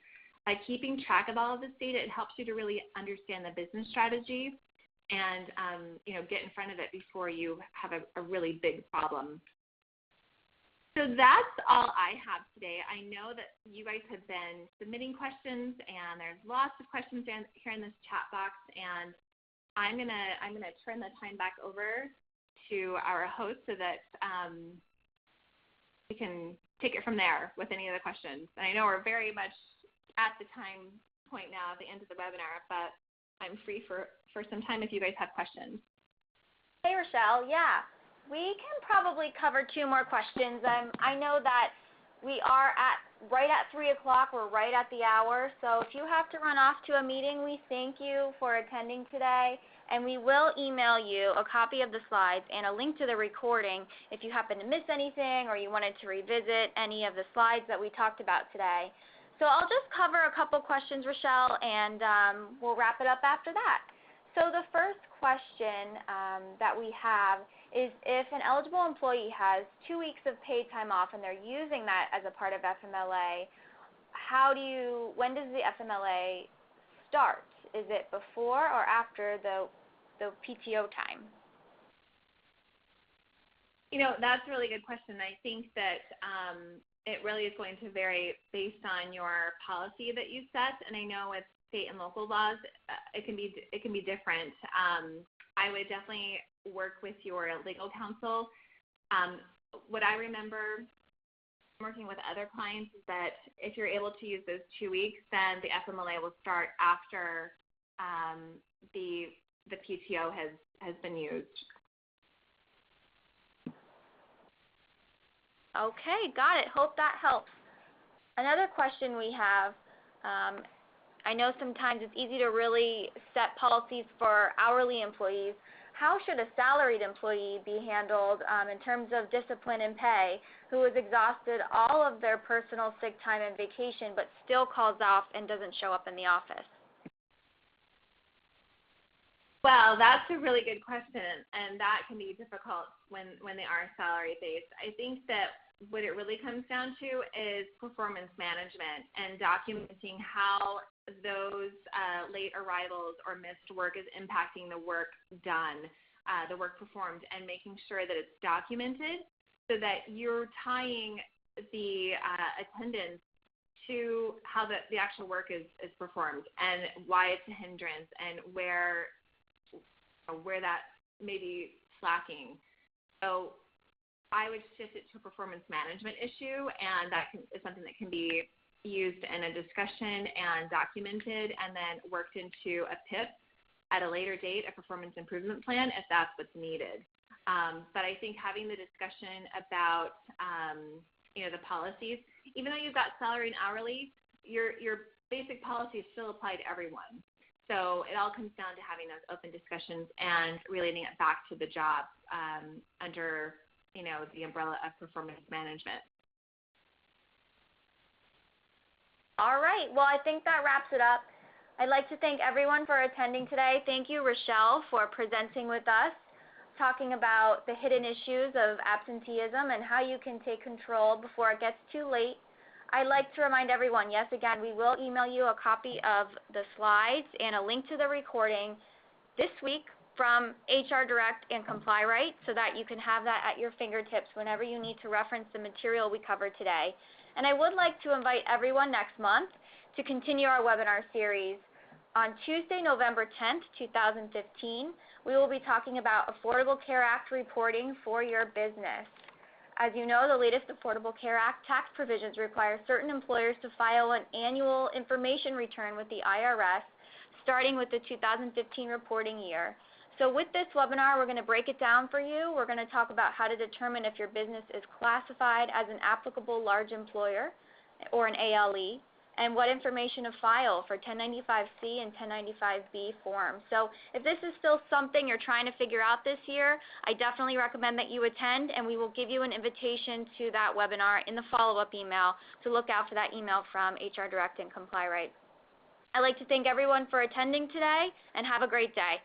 S2: By keeping track of all of this data, it helps you to really understand the business strategy and get in front of it before you have a really big problem. So that's all I have today. I know that you guys have been submitting questions, and there's lots of questions here in this chat box, and I'm gonna turn the time back over to our host so that we can take it from there with any of the questions. And I know we're very much at the time point now at the end of the webinar, but I'm free for some time if you guys have questions.
S1: Hey, Rochelle. Yeah, we can probably cover 2 more questions. I know that we are right at 3 o'clock. We're right at the hour. So if you have to run off to a meeting, we thank you for attending today. And we will email you a copy of the slides and a link to the recording if you happen to miss anything or you wanted to revisit any of the slides that we talked about today. So I'll just cover a couple questions, Rochelle, and we'll wrap it up after that. So the first question that we have is if an eligible employee has 2 weeks of paid time off and they're using that as a part of FMLA, when does the FMLA start? Is it before or after the PTO time?
S2: That's a really good question. I think that it really is going to vary based on your policy that you set, and I know with state and local laws, it can be different. I would definitely work with your legal counsel. What I remember working with other clients is that if you're able to use those 2 weeks, then the FMLA will start after the PTO has been used.
S1: Okay, got it. Hope that helps. Another question we have, I know sometimes it's easy to really set policies for hourly employees. How should a salaried employee be handled in terms of discipline and pay who has exhausted all of their personal sick time and vacation but still calls off and doesn't show up in the office?
S2: Well, that's a really good question, and that can be difficult when they are salary-based. I think that what it really comes down to is performance management and documenting how those late arrivals or missed work is impacting the work done, the work performed, and making sure that it's documented so that you're tying the attendance to how the actual work is performed and why it's a hindrance and where that may be slacking. So I would shift it to a performance management issue, and that is something that can be used in a discussion and documented and then worked into a PIP at a later date, a performance improvement plan, if that's what's needed. But I think having the discussion about the policies, even though you've got salary and hourly, your basic policies still apply to everyone. So it all comes down to having those open discussions and relating it back to the job under, the umbrella of performance management.
S1: All right. Well, I think that wraps it up. I'd like to thank everyone for attending today. Thank you, Rochelle, for presenting with us, talking about the hidden issues of absenteeism and how you can take control before it gets too late. I'd like to remind everyone, yes, again, we will email you a copy of the slides and a link to the recording this week from HR Direct and Comply Right so that you can have that at your fingertips whenever you need to reference the material we covered today. And I would like to invite everyone next month to continue our webinar series. On Tuesday, November 10th, 2015, we will be talking about Affordable Care Act reporting for your business. As you know, the latest Affordable Care Act tax provisions require certain employers to file an annual information return with the IRS, starting with the 2015 reporting year. So with this webinar, we're going to break it down for you. We're going to talk about how to determine if your business is classified as an applicable large employer or an ALE, and what information to file for 1095-C and 1095-B forms. So if this is still something you're trying to figure out this year, I definitely recommend that you attend, and we will give you an invitation to that webinar in the follow-up email, so look out for that email from HR Direct and Comply Right. I'd like to thank everyone for attending today, and have a great day.